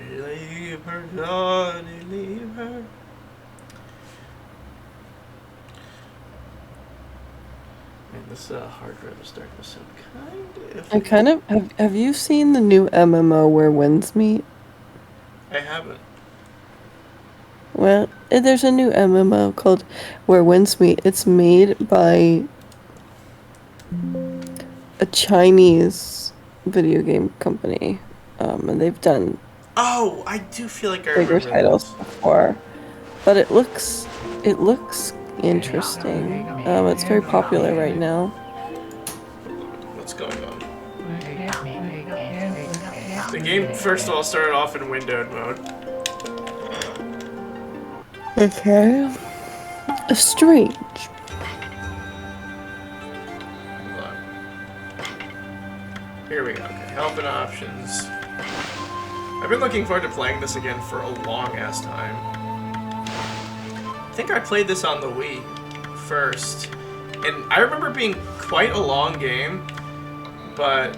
Leave her, Johnny, leave her. Man, this hard drive is starting to sound kind of I iffy. kind of have you seen the new MMO Where Winds Meet? I haven't. Well, there's a new MMO called Where Winds Meet. It's made by a Chinese video game company, and they've done Oh, I do feel like I bigger remember titles this. before. But it looks interesting. It's very popular right now. What's going on? The game, first of all, started off in windowed mode. Okay. Strange. Hold on. Here we go. Okay, help and options. I've been looking forward to playing this again for a long ass time. I think I played this on the Wii first, and I remember it being quite a long game, but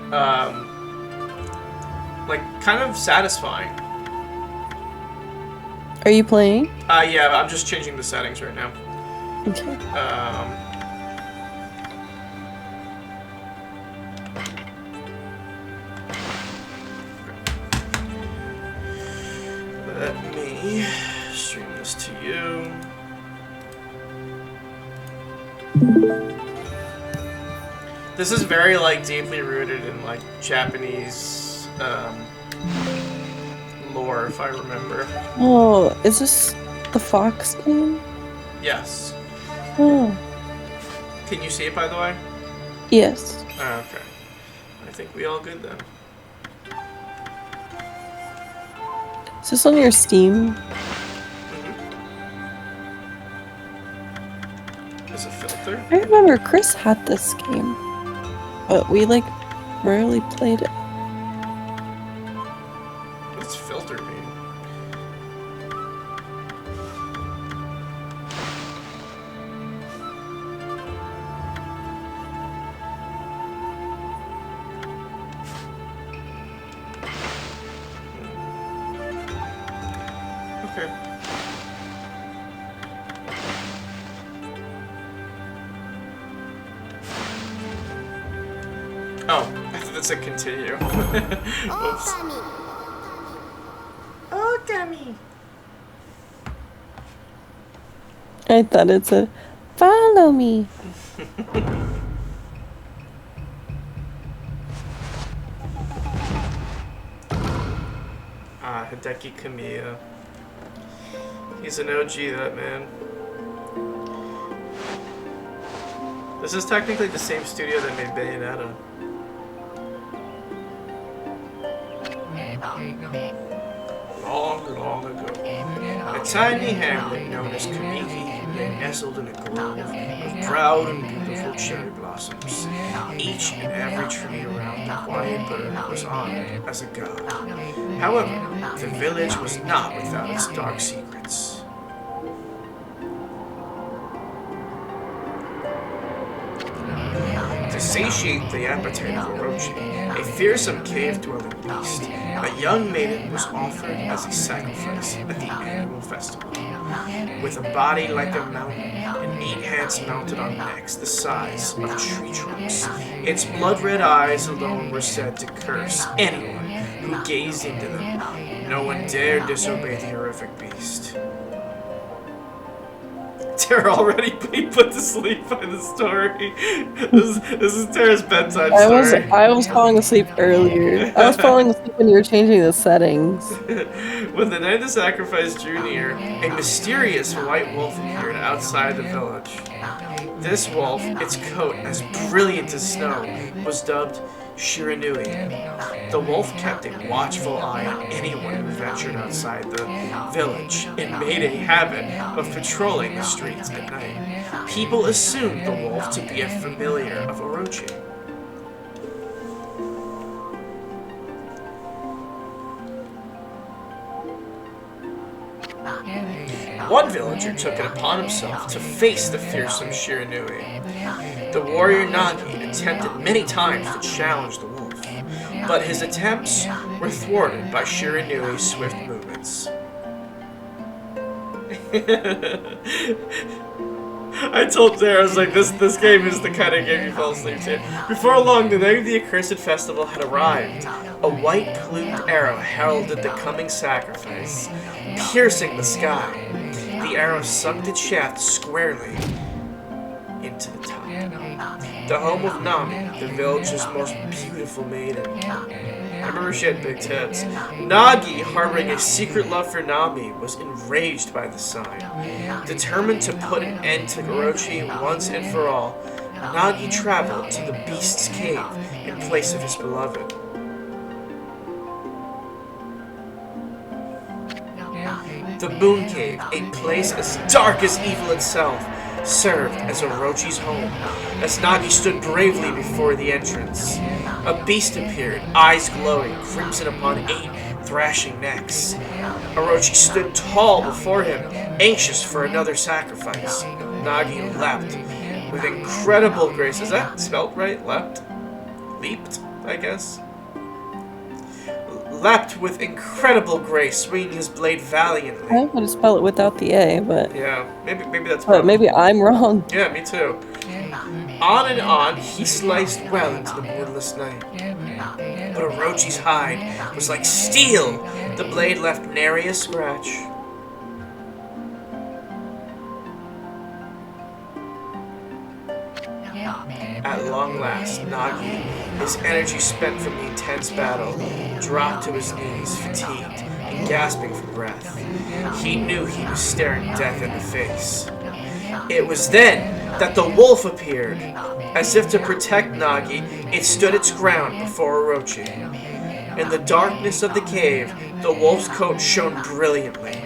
like kind of satisfying. Are you playing? Yeah, I'm just changing the settings right now. Okay. Let me stream this to you. This is very like deeply rooted in like Japanese lore, if I remember. Oh, is this the Fox game? Yes. Oh, Can you see it, by the way? yes. Okay. I think we all good then. Is this on your Steam? There's a filter. I remember Chris had this game, but we like rarely played it. What's filter mean? Okay. Oh, I thought that said continue. Whoops. Okami. I thought it said, "Follow me." Hideki Kamiya. He's an OG, that man. This is technically the same studio that made Bayonetta. Long ago, a tiny hamlet known as Kamiki lay nestled in a grove of proud and beautiful cherry blossoms. Each and every tree around the quiet bird was honored as a god. However, the village was not without its dark secrets. To satiate the appetite of Orochi, a fearsome cave-dwelling beast, a young maiden was offered as a sacrifice at the annual festival. With a body like a mountain and 8 heads mounted on necks the size of tree trunks, its blood-red eyes alone were said to curse anyone who gazed into them. No one dared disobey the horrific beast. Tara already being put to sleep by the story. This is Tara's bedtime story. I was falling asleep earlier. I was falling asleep when you were changing the settings. When the night of the sacrifice drew near, a mysterious white wolf appeared outside the village. This wolf, its coat as brilliant as snow, was dubbed Shiranui. The wolf kept a watchful eye on anyone who ventured outside the village and made a habit of patrolling the streets at night. People assumed the wolf to be a familiar of Orochi. One villager took it upon himself to face the fearsome Shiranui. The warrior Nagi attempted many times to challenge the wolf. but his attempts were thwarted by Shiranui's swift movements. I told Sarah, I was like, this game is the kind of game you fall asleep to. Before long, the night of the accursed festival had arrived. A white plumed arrow heralded the coming sacrifice, piercing the sky. The arrow sunk its shaft squarely into the top. The home of Nami, the village's most beautiful maiden. I remember she had big tits. Nagi, harboring a secret love for Nami, was enraged by the sign. Determined to put an end to Orochi once and for all, Nagi traveled to the beast's cave in place of his beloved. The Moon Cave, a place as dark as evil itself, served as Orochi's home, as Nagi stood bravely before the entrance. A beast appeared, eyes glowing, crimson upon 8 thrashing necks. Orochi stood tall before him, anxious for another sacrifice. Nagi leapt with incredible grace. Is that spelled right? Leapt? Leaped, I guess? Leapt with incredible grace, swinging his blade valiantly. I would spell it without the A, but... Yeah, maybe that's But maybe I'm wrong. Yeah, me too. On and on, he sliced well into the moonless night. But Orochi's hide was like steel. The blade left nary a scratch. At long last, Nagi, his energy spent from the intense battle, dropped to his knees, fatigued and gasping for breath. He knew he was staring death in the face. It was then that the wolf appeared. As if to protect Nagi, it stood its ground before Orochi. In the darkness of the cave, the wolf's coat shone brilliantly.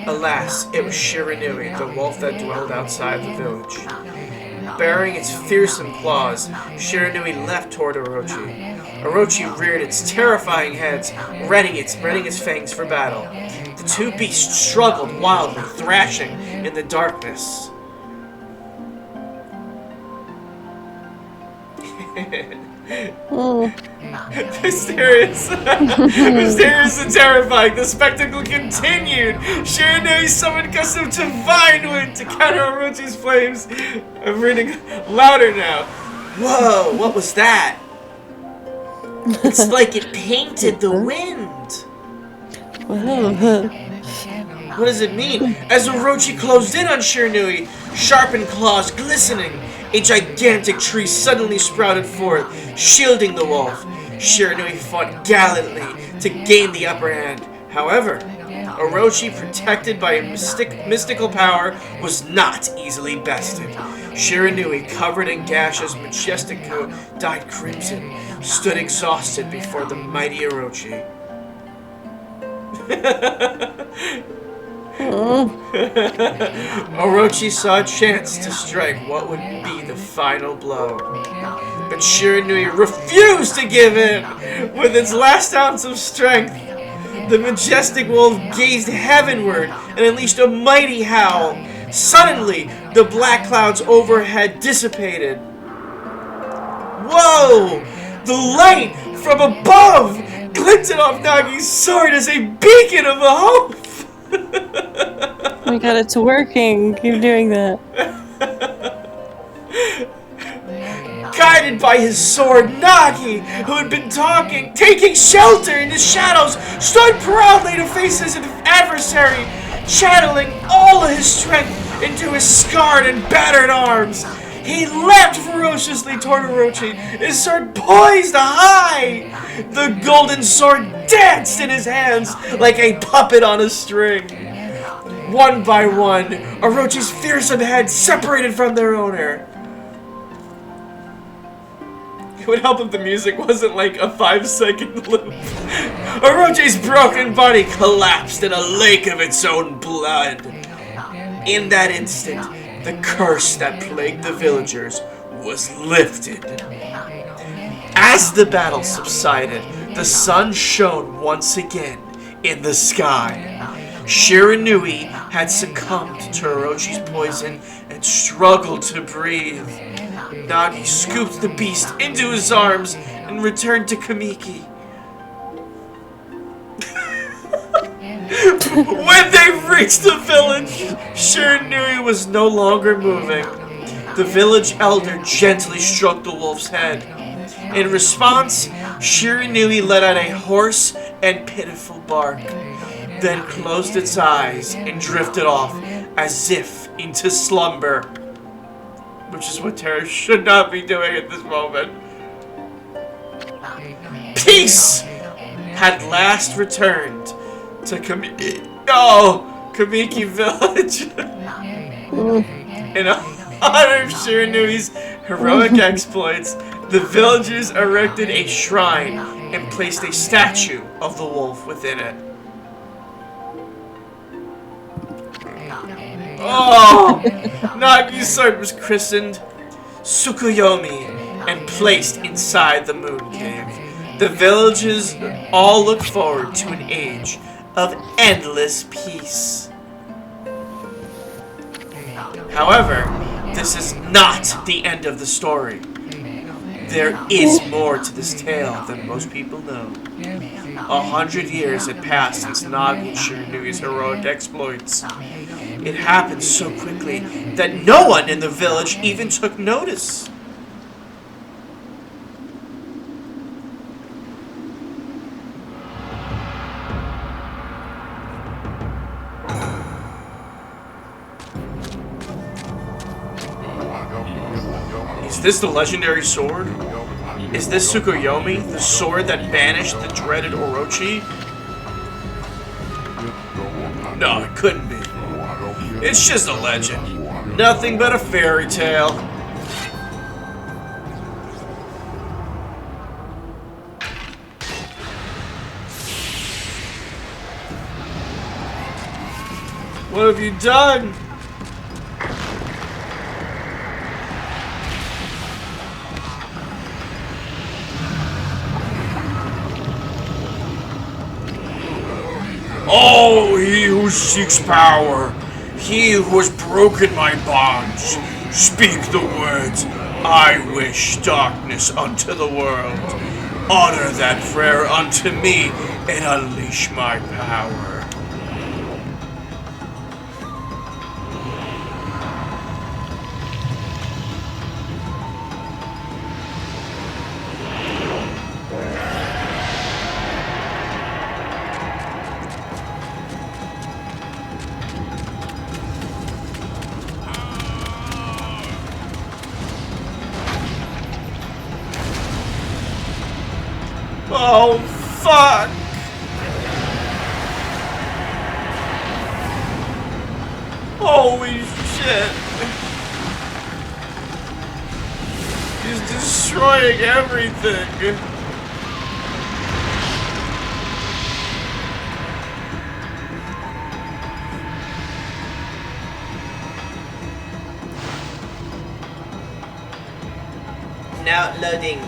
Alas, it was Shiranui, the wolf that dwelled outside the village. Baring its fearsome claws, Shiranui leapt toward Orochi. Orochi reared its terrifying heads, readying its fangs for battle. The two beasts struggled wildly, thrashing in the darkness. Mysterious. Mysterious and terrifying, the spectacle continued. Shiranui summoned gusts of divine wind to counter Orochi's flames. I'm reading louder now. Whoa, what was that? It's like it painted the wind. What does it mean? As Orochi closed in on Shiranui, sharpened claws glistening, a gigantic tree suddenly sprouted forth, shielding the wolf. Shiranui fought gallantly to gain the upper hand. However, Orochi, protected by a mystical power, was not easily bested. Shiranui, covered in gashes, majestic coat dyed crimson, stood exhausted before the mighty Orochi. Orochi saw a chance to strike what would be the final blow. But Shiranui refused to give in. With its last ounce of strength, the majestic wolf gazed heavenward and unleashed a mighty howl. Suddenly, the black clouds overhead dissipated. Whoa! The light from above glinted off Nagi's sword as a beacon of hope. Oh my god, it's working. Keep doing that. Guided by his sword, Nagi, who had been taking shelter in the shadows, stood proudly to face his adversary, channeling all of his strength into his scarred and battered arms. He leapt ferociously toward Orochi, his sword poised high. The golden sword danced in his hands like a puppet on a string. One by one, Orochi's fearsome heads separated from their owner. It would help if the music wasn't like a 5-second loop. Orochi's broken body collapsed in a lake of its own blood. In that instant, the curse that plagued the villagers was lifted. As the battle subsided, the sun shone once again in the sky. Shiranui had succumbed to Orochi's poison and struggled to breathe. Nagi scooped the beast into his arms and returned to Kamiki. When they reached the village, Shiranui was no longer moving. The village elder gently stroked the wolf's head. In response, Shiranui let out a hoarse and pitiful bark, then closed its eyes and drifted off as if into slumber. Which is what Terra should not be doing at this moment. Peace had last returned to Kamiki Village. In honor of Shiranui's heroic exploits, the villagers erected a shrine and placed a statue of the wolf within it. Oh! Nagisart was christened Tsukuyomi and placed inside the moon cave. The villagers all look forward to an age of endless peace. However, this is not the end of the story. There is more to this tale than most people know. 100 years had passed since Nagi and Shiranui's heroic exploits. It happened so quickly that no one in the village even took notice. Is this the legendary sword? Is this Tsukuyomi, the sword that banished the dreaded Orochi? No, it couldn't be. It's just a legend. Nothing but a fairy tale. What have you done? Oh, he who seeks power, he who has broken my bonds, speak the words, I wish darkness unto the world. Utter that prayer unto me and unleash my power. Oh, fuck! Holy shit! He's destroying everything! Now loading.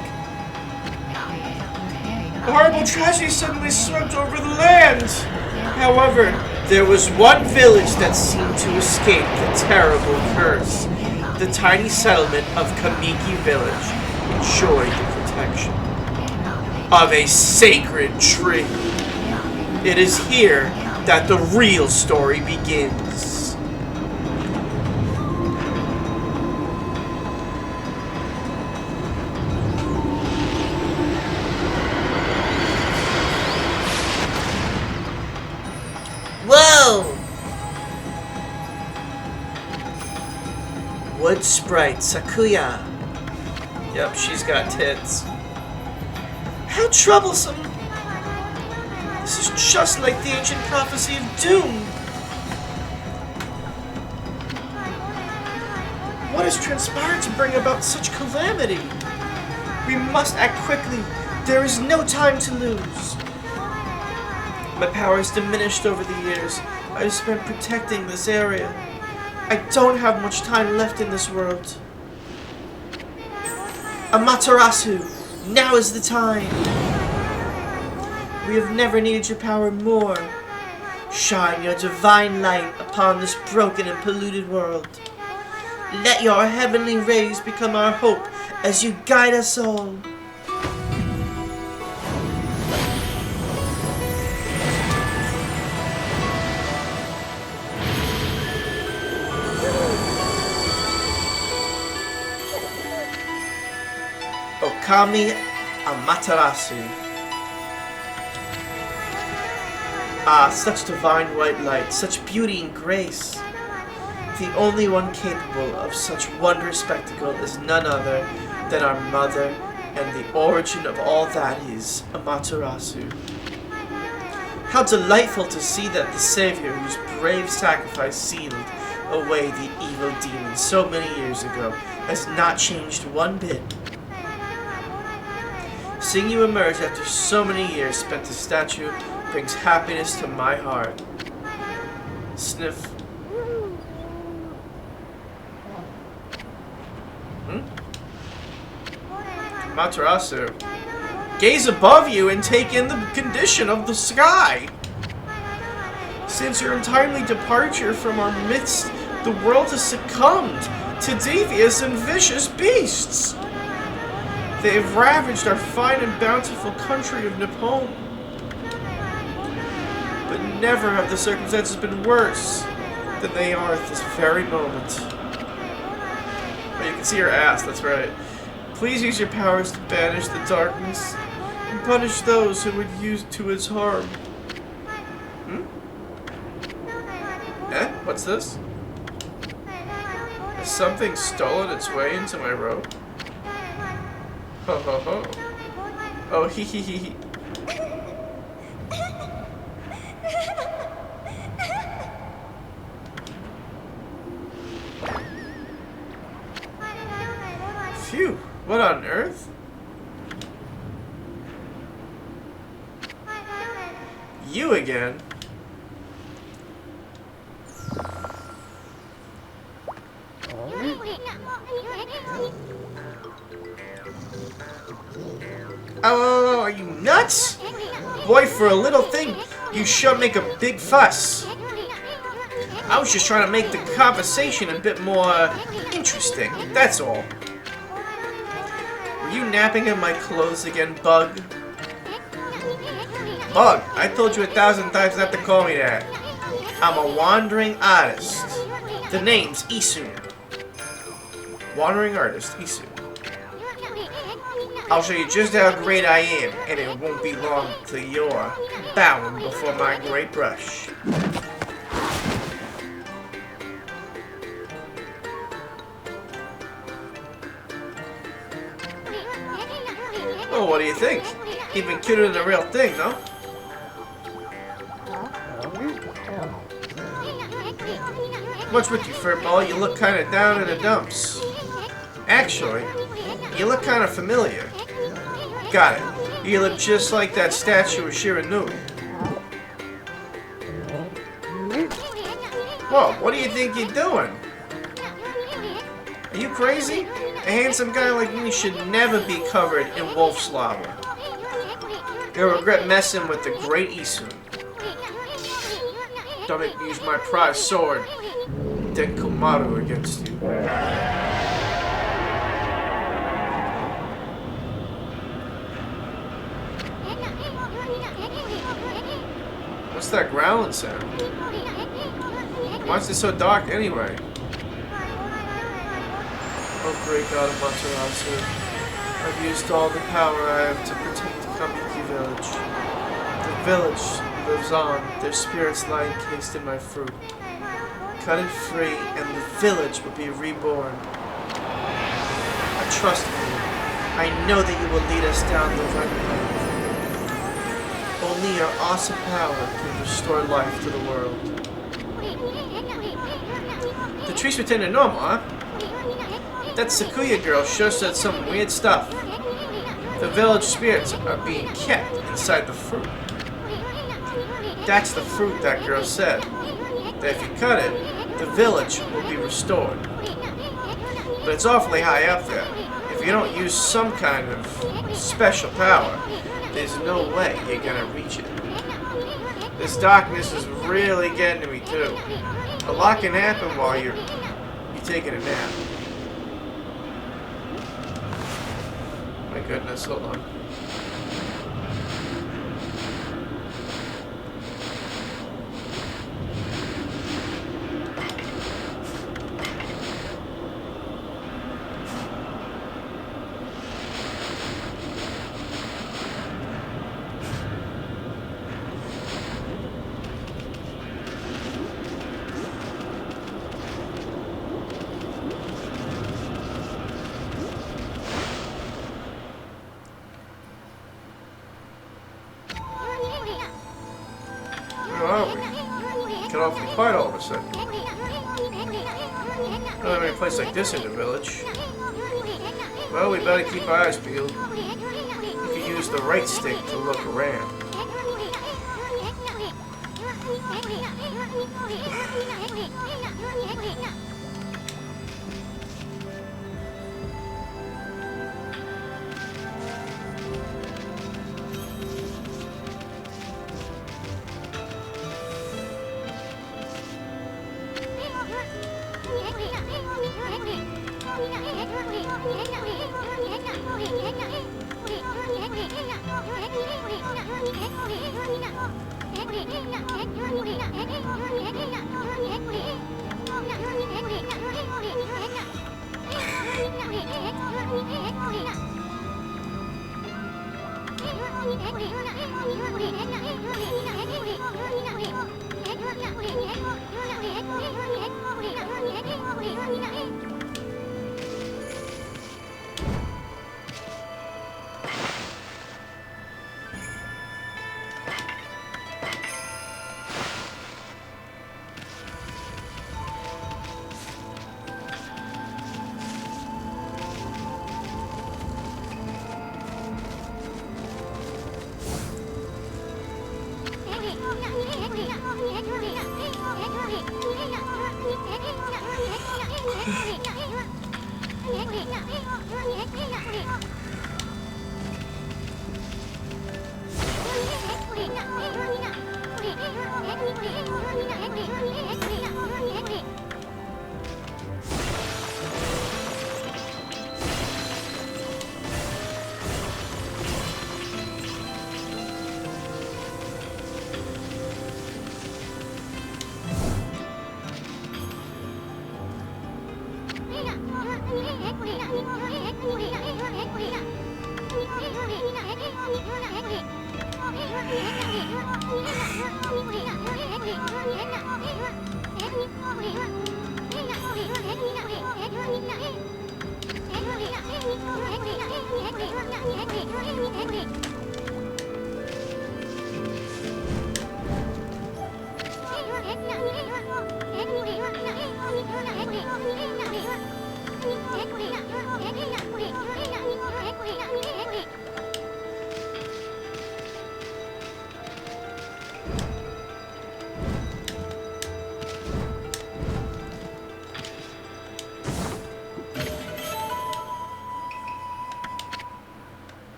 A horrible tragedy suddenly swept over the land. However, there was one village that seemed to escape the terrible curse. The tiny settlement of Kamiki Village enjoyed the protection of a sacred tree. It is here that the real story begins. Whoa! Wood sprite Sakuya. Yep, she's got tits. How troublesome! This is just like the ancient prophecy of doom. What has transpired to bring about such calamity? We must act quickly. There is no time to lose. My power has diminished over the years I've spent protecting this area. I don't have much time left in this world. Amaterasu, now is the time. We have never needed your power more. Shine your divine light upon this broken and polluted world. Let your heavenly rays become our hope as you guide us all. Okami Amaterasu. Ah, such divine white light, such beauty and grace. The only one capable of such wondrous spectacle is none other than our mother and the origin of all that is, Amaterasu. How delightful to see that the Savior whose brave sacrifice sealed away the evil demon so many years ago has not changed one bit. Seeing you emerge after so many years spent as statue brings happiness to my heart. Sniff. Materasu. Gaze above you and take in the condition of the sky. Since your untimely departure from our midst, the world has succumbed to devious and vicious beasts. They have ravaged our fine and bountiful country of Nippon. But never have the circumstances been worse than they are at this very moment. Oh, you can see her ass, that's right. Please use your powers to banish the darkness and punish those who would use to its harm. Eh? What's this? Has something stolen its way into my robe? Ho ho ho. Oh, hee hee hee hee. Phew, what on earth? You again? Oh, are you nuts? Boy, for a little thing, you sure make a big fuss. I was just trying to make the conversation a bit more interesting, that's all. Were you napping in my clothes again, Bug? Bug, I told you 1,000 times not to call me that. I'm a wandering artist. The name's Isu. Wandering artist, Isu. I'll show you just how great I am, and it won't be long till you're bowing before my great brush. Oh, what do you think? Even cuter than the real thing, no? What's with you, Furball? You look kind of down in the dumps. Actually, you look kind of familiar. Got it. You look just like that statue of Shiranu. Whoa, what do you think you're doing? Are you crazy? A handsome guy like me should never be covered in wolf slobber. You'll regret messing with the great Isu. Don't make me use my prized sword, Denkomaru, against you. What's that growling sound? Why is it so dark anyway? Oh great God of Materasu, I've used all the power I have to protect the Kamiki village. The village lives on, their spirits lie encased in my fruit. Cut it free and the village will be reborn. Trust me, I know that you will lead us down the right path. Only your awesome power can restore life to the world. The trees return to normal, huh? That Sakuya girl sure said some weird stuff. The village spirits are being kept inside the fruit. That's the fruit that girl said. That if you cut it, the village will be restored. But it's awfully high up there. If you don't use some kind of special power, there's no way you're gonna reach it. This darkness is really getting to me too. A lot can happen while you're taking a nap. My goodness, hold on. got awfully quiet all of a sudden. Don't have any place like this in the village. Well, we better keep our eyes peeled. We could use the right stick to look around.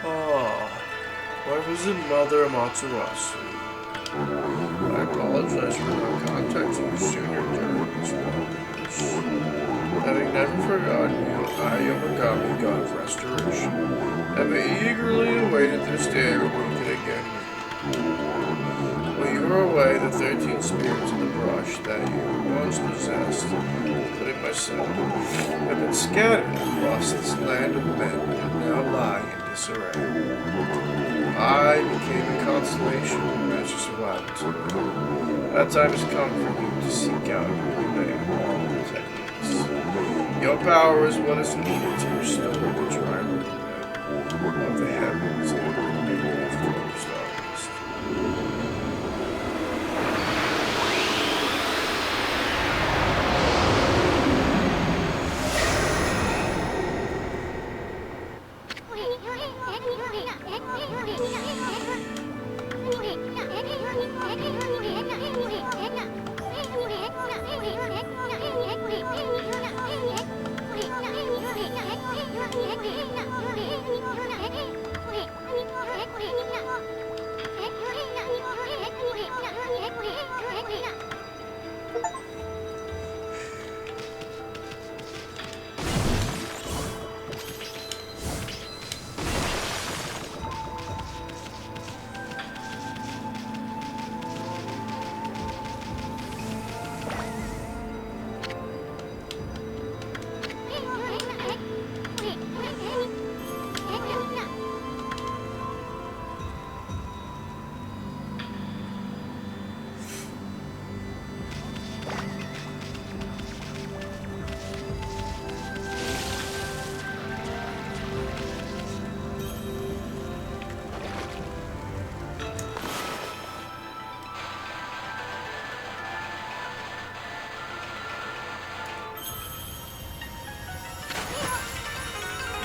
Oh, why was it Mother Amaterasu? I apologize for not contacting you sooner during these wanders. Having never forgotten you, I, Okami, God of Restoration, have eagerly awaited this day where we could again meet. While you were away, the 13 spirits in the brush that you once possessed, including myself, have been scattered across this land of men and now lie in disarray. I became a constellation of magic survivors. That time has come for you to seek out and relay all the techniques. Your power is what is needed to restore the dry movement of the heavens and the stars.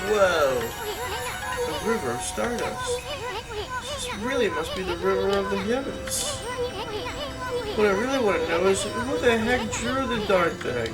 Whoa! The river of Stardust. This really must be the river of the heavens. What I really want to know is who the heck drew the darn thing?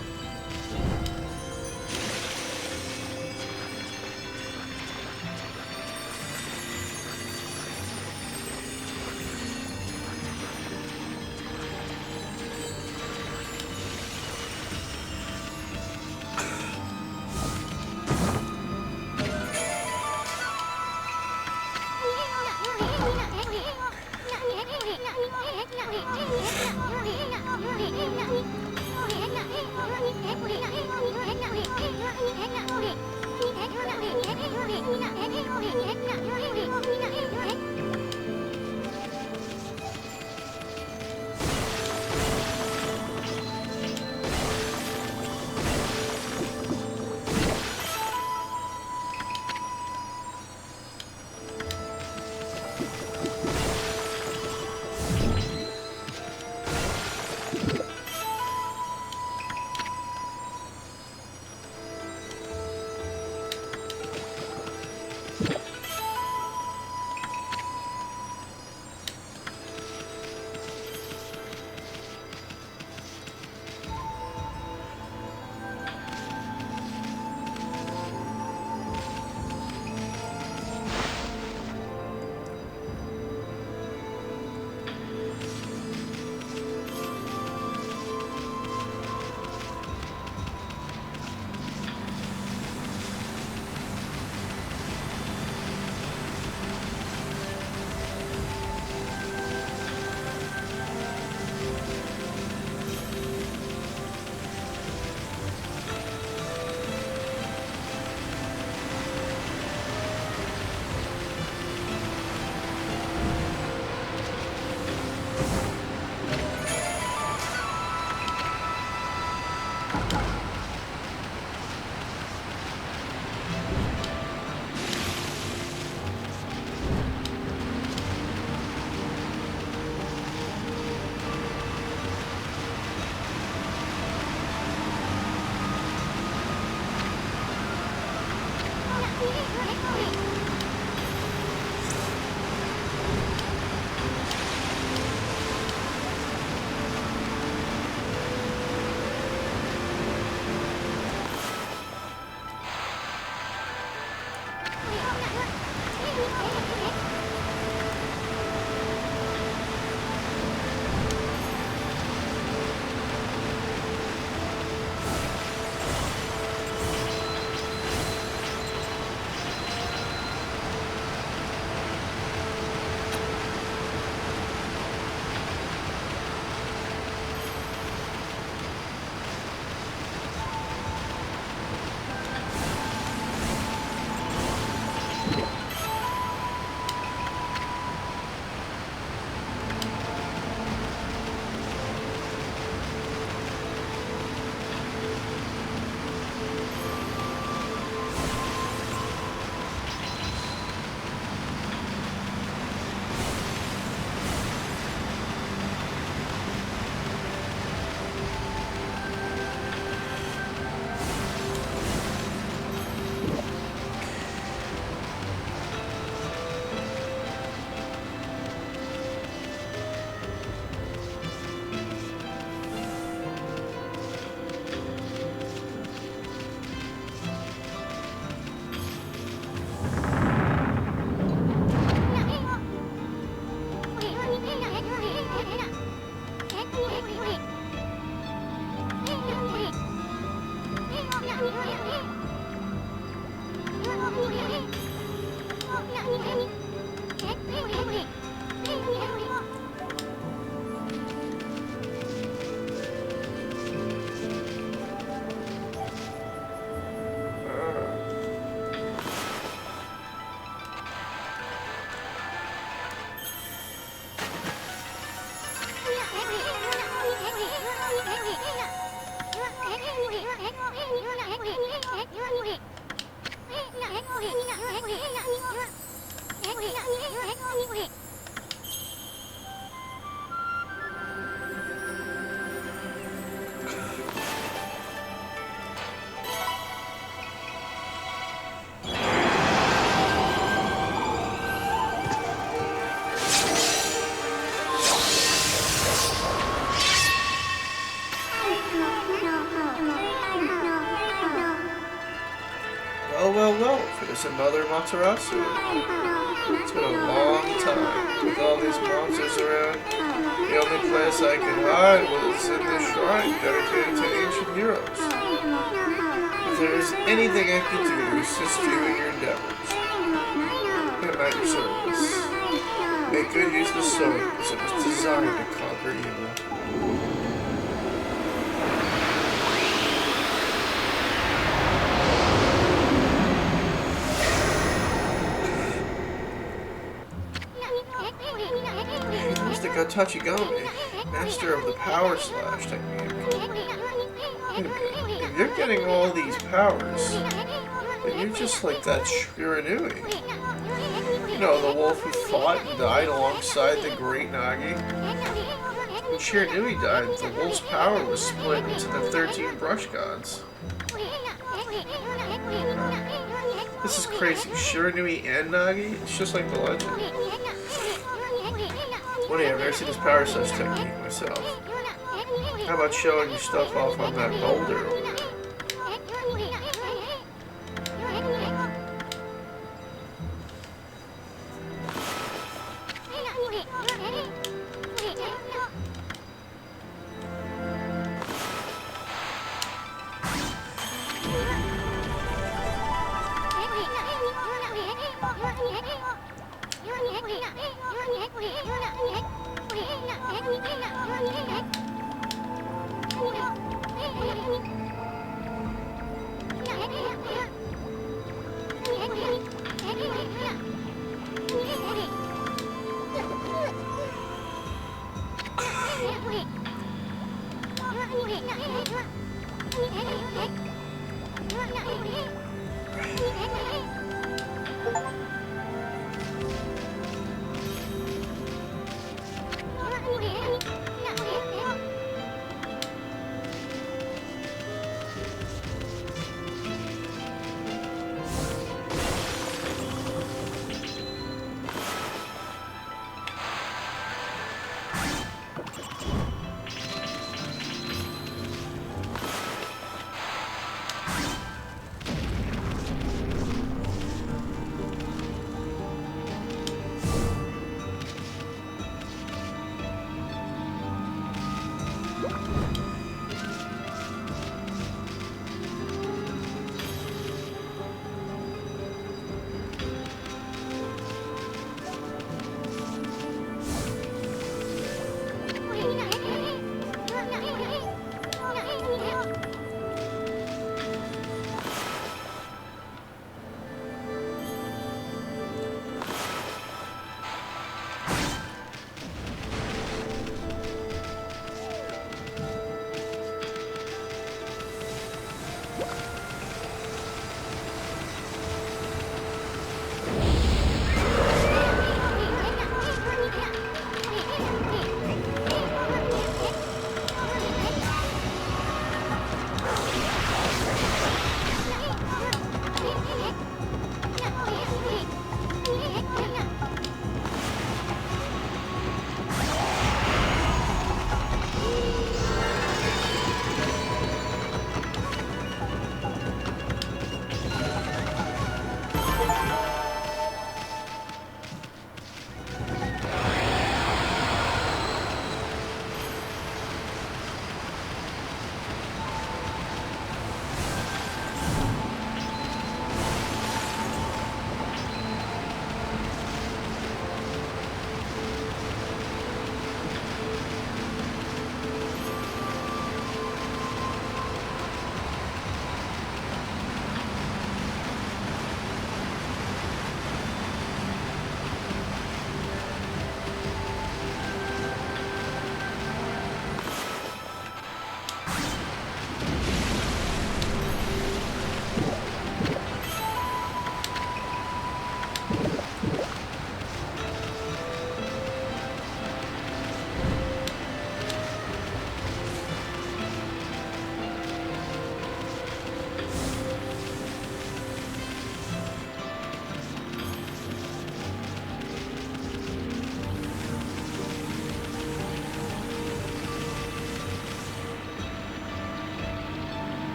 Well, there's another Matarasu. It's been a long time with all these monsters around. The only place I could hide was in this shrine dedicated to ancient heroes. If there is anything I could do to assist you in your endeavors, I am at your service. Make good use of the sword, as it was designed to conquer evil. Tachigami, master of the power slash technique. Wait a minute, if you're getting all these powers, then you're just like that Shiranui. You know, the wolf who fought and died alongside the great Nagi. When Shiranui died, the wolf's power was split into the 13 brush gods. This is crazy. Shiranui and Nagi? It's just like the legend. Funny, I've never seen this power slash technique myself. How about showing your stuff off on that boulder over there?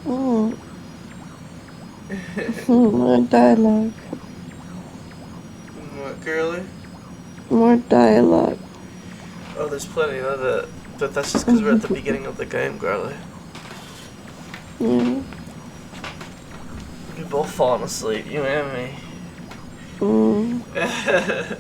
Mm. More dialogue. What, girly? More dialogue. Oh, there's plenty of it. But that's just because we're at the beginning of the game, girly. Yeah. We both falling asleep, you and me. Mm.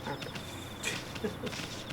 Okay.